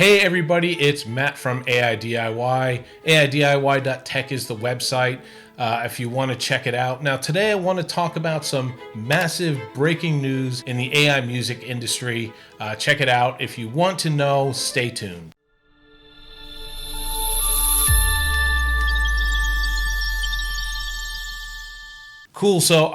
Hey everybody, it's Matt from AIDIY. AIDIY.tech is the website if you want to check it out. Now today I want to talk about some massive breaking news in the AI music industry. Check it out. If you want to know, stay tuned. Cool. So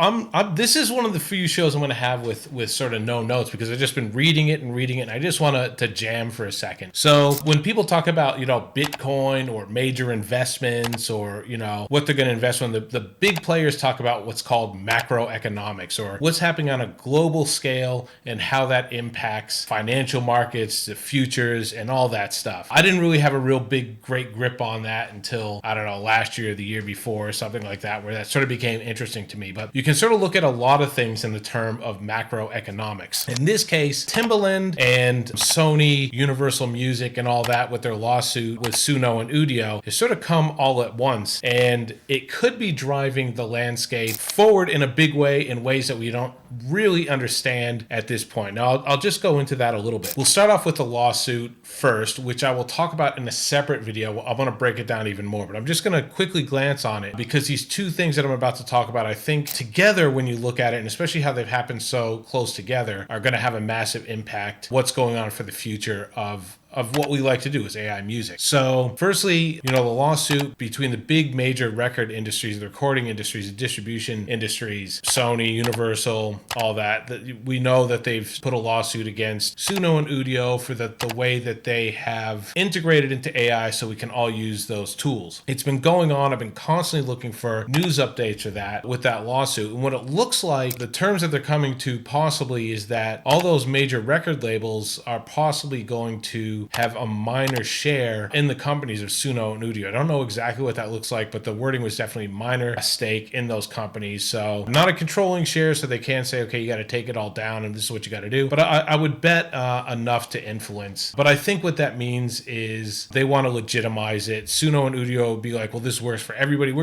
this is one of the few shows I'm going to have with sort of no notes because I've just been reading it. And I just want to jam for a second. So when people talk about, Bitcoin or major investments or, what they're going to invest in, the big players talk about what's called macroeconomics or what's happening on a global scale and how that impacts financial markets, the futures and all that stuff. I didn't really have a real great grip on that until, I don't know, last year or the year before or something like that, where that sort of became interesting to me. But you can sort of look at a lot of things in the term of macroeconomics. In this case, Timbaland and Sony, Universal Music and all that with their lawsuit with Suno and Udio has sort of come all at once. And it could be driving the landscape forward in a big way in ways that we don't really understand at this point. Now, I'll just go into that a little bit. We'll start off with the lawsuit first, which I will talk about in a separate video. I want to break it down even more, but I'm just going to quickly glance on it because these two things that I'm about to talk about, I think together when you look at it, and especially how they've happened so close together, are going to have a massive impact what's going on for the future of what we like to do is AI music. So firstly, the lawsuit between the big major record industries, the recording industries, the distribution industries, Sony, Universal, all that we know that they've put a lawsuit against Suno and Udio for the way that they have integrated into AI so we can all use those tools. It's been going on. I've been constantly looking for news updates for that with that lawsuit. And what it looks like, the terms that they're coming to possibly is that all those major record labels are possibly going to have a minor share in the companies of Suno and Udio. I don't know exactly what that looks like, but the wording was definitely minor stake in those companies. So not a controlling share, so they can't say, okay, you got to take it all down and this is what you got to do. But I would bet enough to influence. But I think what that means is they want to legitimize it. Suno and Udio would be like, well, this works for everybody.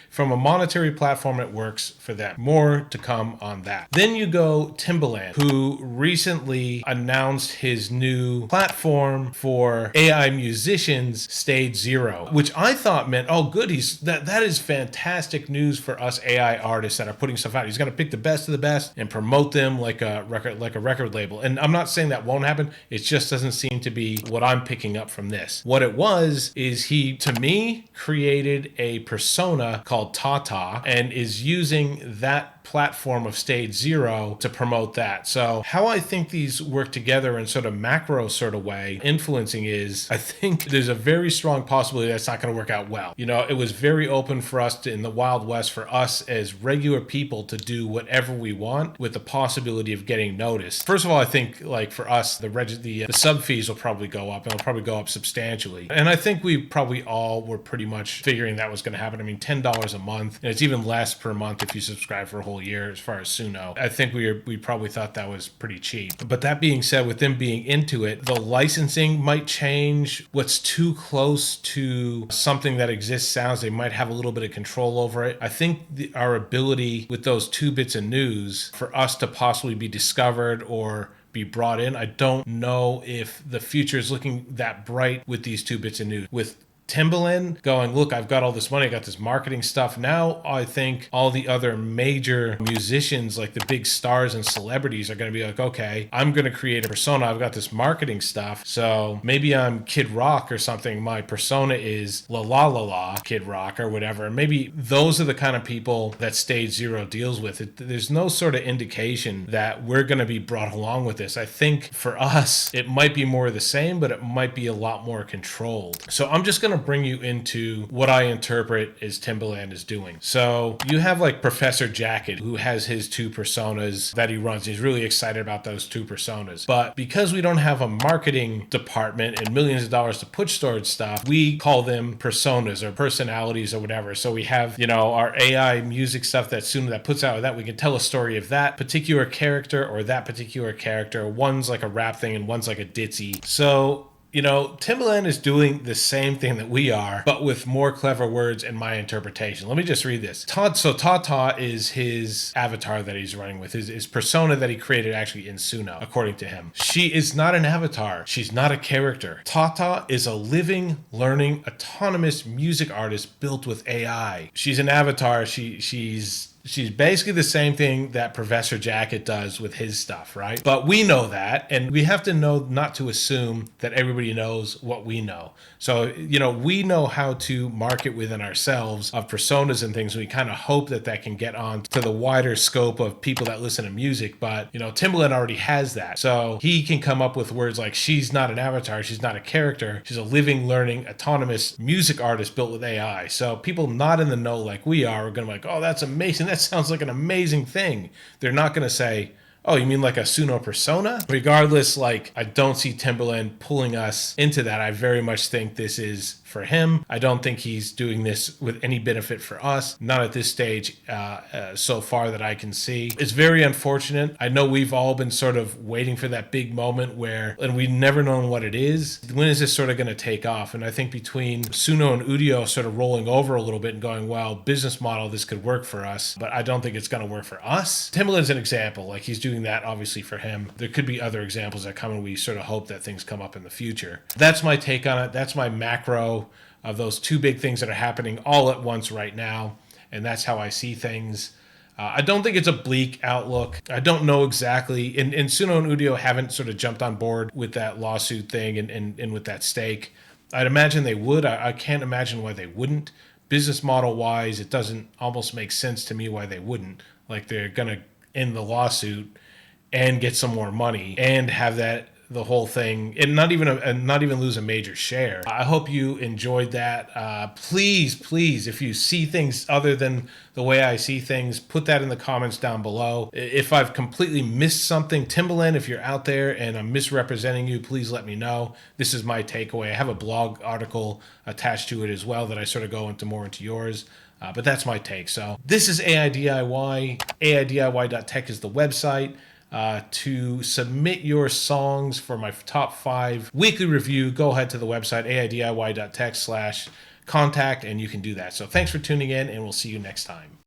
From a monetary platform, it works for them. More to come on that. Then you go Timbaland, who recently announced his new platform for AI musicians, Stage Zero, which I thought meant, oh, good, that is fantastic news for us AI artists that are putting stuff out. He's going to pick the best of the best and promote them like a record label. And I'm not saying that won't happen. It just doesn't seem to be what I'm picking up from this. What it was is he, to me, created a persona called Tata and is using that platform of Stage Zero to promote that. So how I think these work together in sort of macro sort of way, influencing is, I think there's a very strong possibility that's not going to work out well. It was very open for us in the Wild West for us as regular people to do whatever we want with the possibility of getting noticed. First of all, I think like for us, the sub fees will probably go up and it'll probably go up substantially. And I think we probably all were pretty much figuring that was going to happen. I mean, $10 a month, and it's even less per month if you subscribe for a whole year as far as Suno. I think we probably thought that was pretty cheap. But that being said, with them being into it, the licensing might change. What's too close to something that exists sounds, they might have a little bit of control over it. I think our ability with those two bits of news for us to possibly be discovered or be brought in, I don't know if the future is looking that bright with these two bits of news. With Timbaland going, look, I've got all this money, I got this marketing stuff. Now I think all the other major musicians, like the big stars and celebrities, are going to be like, okay, I'm going to create a persona. I've got this marketing stuff. So maybe I'm Kid Rock or something. My persona is La La La La Kid Rock or whatever. And maybe those are the kind of people that Stage Zero deals with. There's no sort of indication that we're going to be brought along with this. I think for us, it might be more of the same, but it might be a lot more controlled. So I'm just going to bring you into what I interpret as Timbaland is doing. So you have like Professor Jacket, who has his two personas that he runs. He's really excited about those two personas. But because we don't have a marketing department and millions of dollars to push towards stuff, we call them personas or personalities or whatever. So we have, our AI music stuff that Suno that puts out that we can tell a story of that particular character or that particular character. One's like a rap thing and one's like a ditzy. So Timbaland is doing the same thing that we are, but with more clever words in my interpretation. Let me just read this. So Tata is his avatar that he's running with, his persona that he created actually in Suno, according to him. She is not an avatar. She's not a character. Tata is a living, learning, autonomous music artist built with AI. She's an avatar. She's basically the same thing that Professor Jacket does with his stuff, right? But we know that, and we have to know not to assume that everybody knows what we know. So, we know how to market within ourselves of personas and things. We kind of hope that can get on to the wider scope of people that listen to music. But, Timbaland already has that. So he can come up with words like, she's not an avatar, she's not a character, she's a living, learning, autonomous music artist built with AI. So people not in the know like we are going to be like, oh, that's amazing. That sounds like an amazing thing. They're not going to say, oh, you mean like a Suno persona? Regardless, I don't see Timbaland pulling us into that. I very much think this is for him. I don't think he's doing this with any benefit for us. Not at this stage so far that I can see. It's very unfortunate. I know we've all been sort of waiting for that big moment and we've never known what it is. When is this sort of going to take off? And I think between Suno and Udio sort of rolling over a little bit and going, well, business model, this could work for us, but I don't think it's going to work for us. Timbaland's an example. He's doing that obviously for him. There could be other examples that come, and we sort of hope that things come up in the future. That's my take on it. That's my macro of those two big things that are happening all at once right now. And that's how I see things. I don't think it's a bleak outlook. I don't know exactly. And Suno and Udio haven't sort of jumped on board with that lawsuit thing and with that stake. I'd imagine they would. I can't imagine why they wouldn't. Business model wise, it doesn't almost make sense to me why they wouldn't. They're going to end the lawsuit and get some more money and have the whole thing, and not even lose a major share. I hope you enjoyed that. Please, if you see things other than the way I see things, put that in the comments down below. If I've completely missed something, Timbaland, if you're out there and I'm misrepresenting you, please let me know. This is my takeaway. I have a blog article attached to it as well that I sort of go into more into yours. But that's my take. So this is AIDIY. AIDIY.tech is the website. To submit your songs for my top 5 weekly review, go ahead to the website, AIDIY.tech/contact, and you can do that. So thanks for tuning in, and we'll see you next time.